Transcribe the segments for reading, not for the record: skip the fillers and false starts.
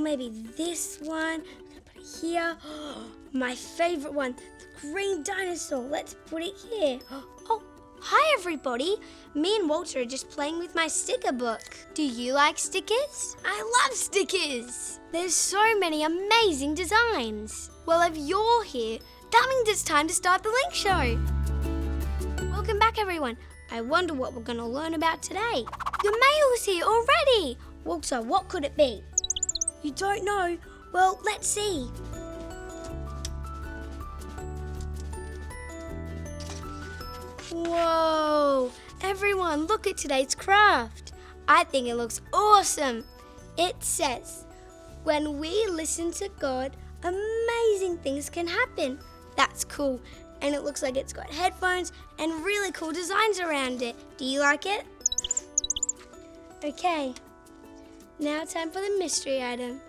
maybe this one. I'm gonna put it here. My favorite one, the green dinosaur. Let's put it here. Oh, hi everybody. Me and Walter are just playing with my sticker book. Do you like stickers? I love stickers. There's so many amazing designs. Well, if you're here, that means it's time to start the Link Show. Welcome back, everyone. I wonder what we're going to learn about today. The mail's here already. Walter, what could it be? You don't know? Well, let's see. Whoa! Everyone, look at today's craft. I think it looks awesome. It says, when we listen to God, amazing things can happen. That's cool. And it looks like it's got headphones and really cool designs around it. Do you like it? Okay. Now time for the mystery item.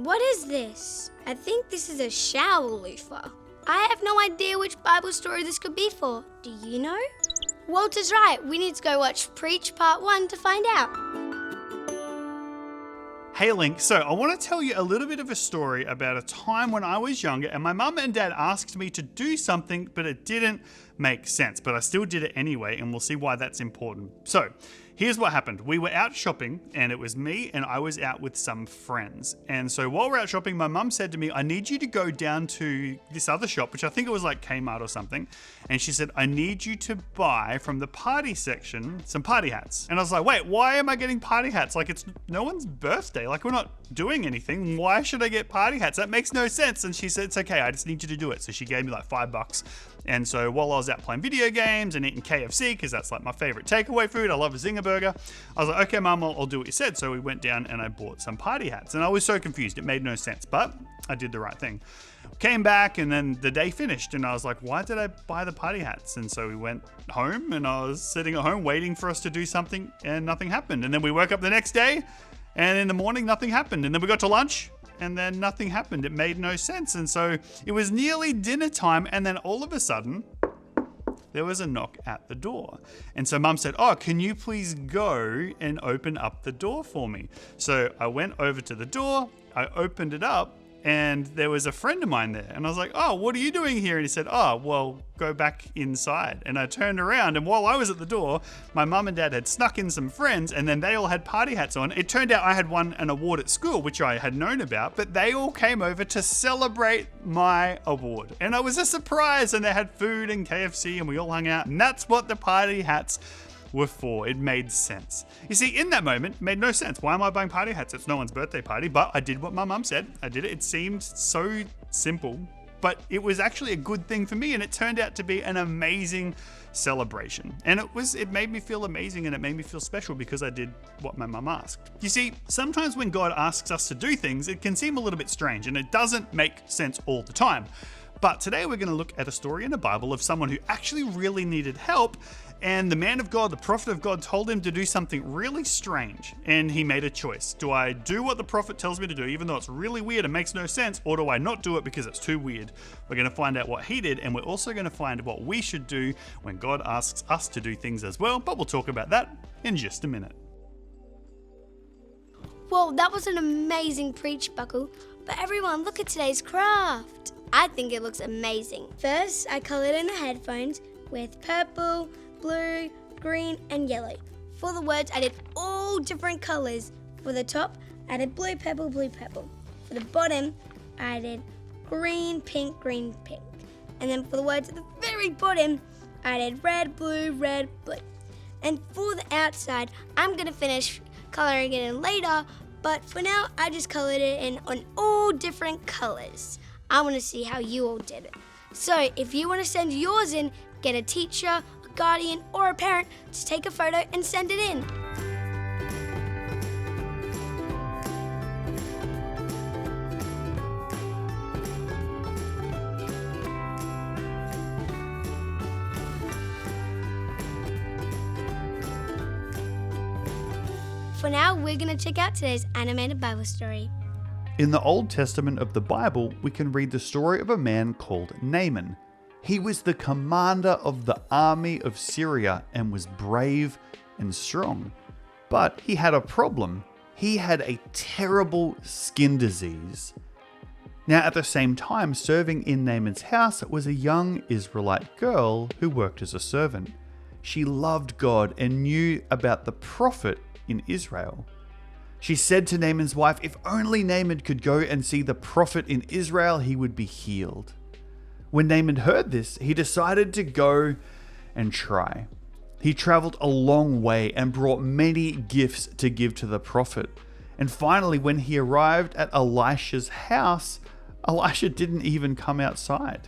What is this? I think this is a shower loofah. I have no idea which Bible story this could be for. Do you know? Walter's right. We need to go watch Preach Part 1 to find out. Hey Link, so I want to tell you a little bit of a story about a time when I was younger and my mum and dad asked me to do something, but it didn't make sense. But I still did it anyway, and we'll see why that's important. So, here's what happened. We were out shopping, and it was me, and I was out with some friends. And so while we're out shopping, my mum said to me, I need you to go down to this other shop, which I think it was like Kmart or something. And she said, I need you to buy from the party section some party hats. And I was like, wait, why am I getting party hats? Like, it's no one's birthday. Like, we're not doing anything. Why should I get party hats? That makes no sense. And she said, it's okay. I just need you to do it. So she gave me like $5. And so while I was out playing video games and eating KFC, because that's like my favorite takeaway food, I love a Zinger burger, I was like, okay, Mum, I'll do what you said. So we went down and I bought some party hats. And I was so confused. It made no sense, but I did the right thing. Came back and then the day finished and I was like, why did I buy the party hats? And so we went home and I was sitting at home waiting for us to do something and nothing happened. And then we woke up the next day and in the morning, nothing happened. And then we got to lunch and then nothing happened. It made no sense. And so it was nearly dinner time. And then all of a sudden, there was a knock at the door. And so Mum said, oh, can you please go and open up the door for me? So I went over to the door, I opened it up, and there was a friend of mine there. And I was like, oh, what are you doing here? And he said, oh, well, go back inside. And I turned around, and while I was at the door, my mum and dad had snuck in some friends, and then they all had party hats on. It turned out I had won an award at school, which I had known about, but they all came over to celebrate my award. And it was a surprise, and they had food and KFC, and we all hung out. And that's what the party hats were for. It made sense. You see, in that moment, it made no sense. Why am I buying party hats? It's no one's birthday party, but I did what my mum said. I did it. It seemed so simple, but it was actually a good thing for me, and it turned out to be an amazing celebration. And it made me feel amazing, and it made me feel special because I did what my mum asked. You see, sometimes when God asks us to do things, it can seem a little bit strange, and it doesn't make sense all the time. But today we're going to look at a story in the Bible of someone who actually really needed help, and the man of God, the prophet of God, told him to do something really strange, and he made a choice. Do I do what the prophet tells me to do, even though it's really weird and makes no sense, or do I not do it because it's too weird? We're going to find out what he did, and we're also going to find what we should do when God asks us to do things as well, but we'll talk about that in just a minute. Well, that was an amazing preach, Buckle. But everyone, look at today's craft. I think it looks amazing. First, I coloured in the headphones with purple, blue, green, and yellow. For the words, I did all different colours. For the top, I did blue, purple, blue, purple. For the bottom, I did green, pink. And then for the words at the very bottom, I did red, blue, red, blue. And for the outside, I'm going to finish colouring it in later, but for now, I just coloured it in on all different colours. I want to see how you all did it. So if you want to send yours in, get a teacher, a guardian, or a parent to take a photo and send it in. For now, we're going to check out today's animated Bible story. In the Old Testament of the Bible, we can read the story of a man called Naaman. He was the commander of the army of Syria and was brave and strong. But he had a problem. he had a terrible skin disease. Now, at the same time, serving in Naaman's house was a young Israelite girl who worked as a servant. She loved God and knew about the prophet in Israel. She said to Naaman's wife, if only Naaman could go and see the prophet in Israel, he would be healed. When Naaman heard this, he decided to go and try. He traveled a long way and brought many gifts to give to the prophet. And finally, when he arrived at Elisha's house, Elisha didn't even come outside.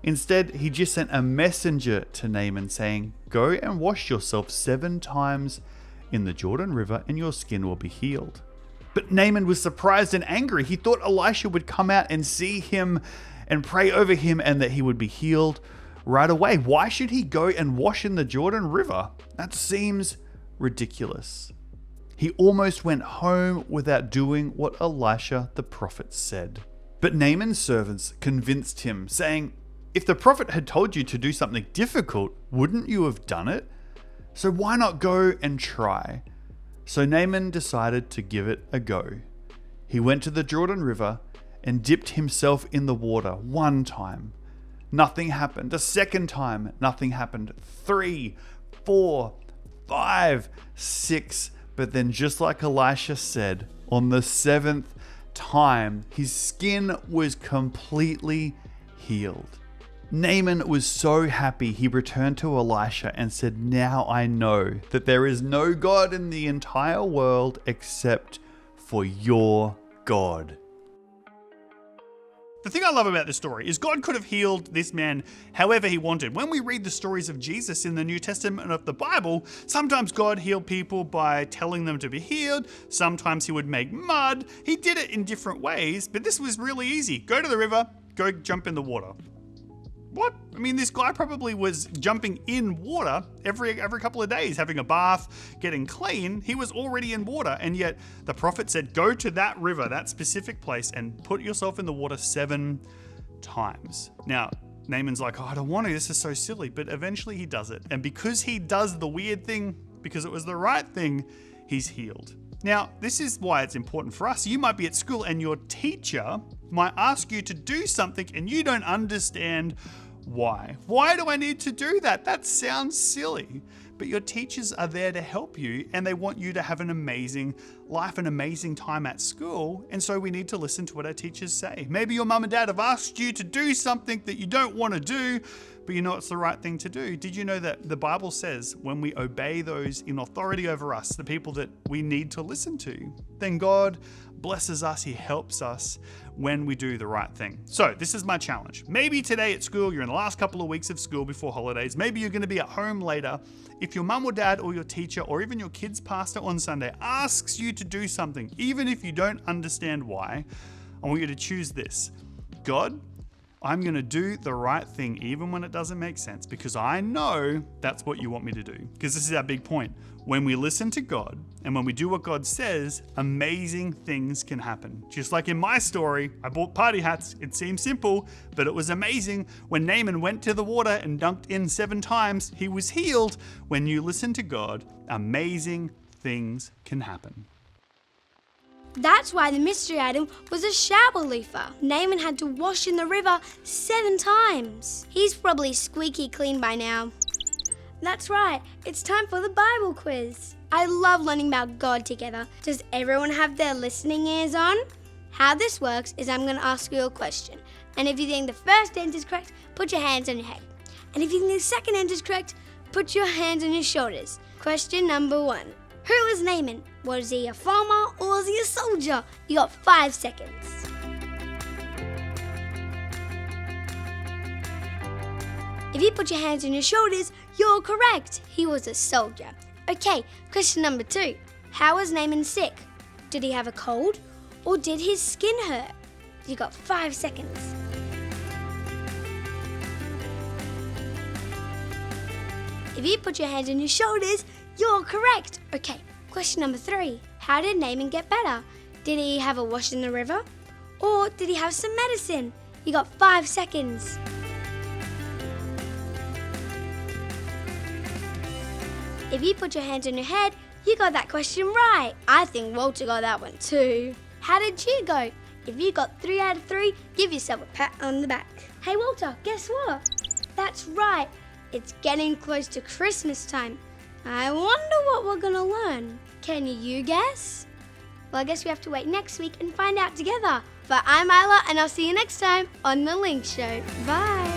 Instead, he just sent a messenger to Naaman saying, go and wash yourself 7 times in the Jordan River and your skin will be healed. But Naaman was surprised and angry. He thought Elisha would come out and see him and pray over him and that he would be healed right away. Why should he go and wash in the Jordan River? That seems ridiculous. He almost went home without doing what Elisha the prophet said. But Naaman's servants convinced him, saying, if the prophet had told you to do something difficult, wouldn't you have done it? So why not go and try? So Naaman decided to give it a go. He went to the Jordan River and dipped himself in the water 1 time. Nothing happened. A 2nd time, nothing happened. 3, 4, 5, 6. But then just like Elisha said, on the 7th time, his skin was completely healed. Naaman was so happy he returned to Elisha and said, now I know that there is no God in the entire world except for your God. The thing I love about this story is God could have healed this man however he wanted. When we read the stories of Jesus in the New Testament of the Bible, sometimes God healed people by telling them to be healed. Sometimes he would make mud. He did it in different ways, but this was really easy. Go to the river, go jump in the water. What? I mean, this guy probably was jumping in water every couple of days, having a bath, getting clean. He was already in water, and yet the prophet said, go to that river, that specific place, and put yourself in the water 7 times. Now, Naaman's like, oh, I don't want to, this is so silly, but eventually he does it. And because he does the weird thing, because it was the right thing, he's healed. Now, this is why it's important for us. You might be at school and your teacher might ask you to do something and you don't understand why. Why do I need to do that? That sounds silly. But your teachers are there to help you and they want you to have an amazing life, an amazing time at school. And so we need to listen to what our teachers say. Maybe your mum and dad have asked you to do something that you don't want to do, but you know it's the right thing to do. Did you know that the Bible says when we obey those in authority over us, the people that we need to listen to, then God blesses us, he helps us when we do the right thing. So this is my challenge. Maybe today at school, you're in the last couple of weeks of school before holidays. Maybe you're going to be at home later. If your mum or dad or your teacher or even your kid's pastor on Sunday asks you to do something, even if you don't understand why, I want you to choose this. God, I'm going to do the right thing even when it doesn't make sense because I know that's what you want me to do. Because this is our big point. When we listen to God and when we do what God says, amazing things can happen. Just like in my story, I bought party hats. It seemed simple, but it was amazing. When Naaman went to the water and dunked in 7 times, he was healed. When you listen to God, amazing things can happen. That's why the mystery item was a shower loofah. Naaman had to wash in the river 7 times. He's probably squeaky clean by now. That's right, it's time for the Bible quiz. I love learning about God together. Does everyone have their listening ears on? How this works is I'm going to ask you a question. And if you think the first answer is correct, put your hands on your head. And if you think the second answer is correct, put your hands on your shoulders. Question number 1. Who is Naaman? Was he a farmer or was he a soldier? You got 5 seconds. If you put your hands on your shoulders, you're correct. He was a soldier. Okay, question number 2. How was Naaman sick? Did he have a cold or did his skin hurt? You got 5 seconds. If you put your hands on your shoulders, you're correct. Okay, question number 3. How did Naaman get better? Did he have a wash in the river? Or did he have some medicine? You got 5 seconds. If you put your hands on your head, You got that question right. I think Walter got that one too. How did you go? If you got 3 out of 3, give yourself a pat on the back. Hey Walter, guess what? That's right. It's getting close to Christmas time. I wonder what we're gonna learn. Can you guess? Well, I guess we have to wait next week and find out together. But I'm Isla, and I'll see you next time on The Link Show. Bye.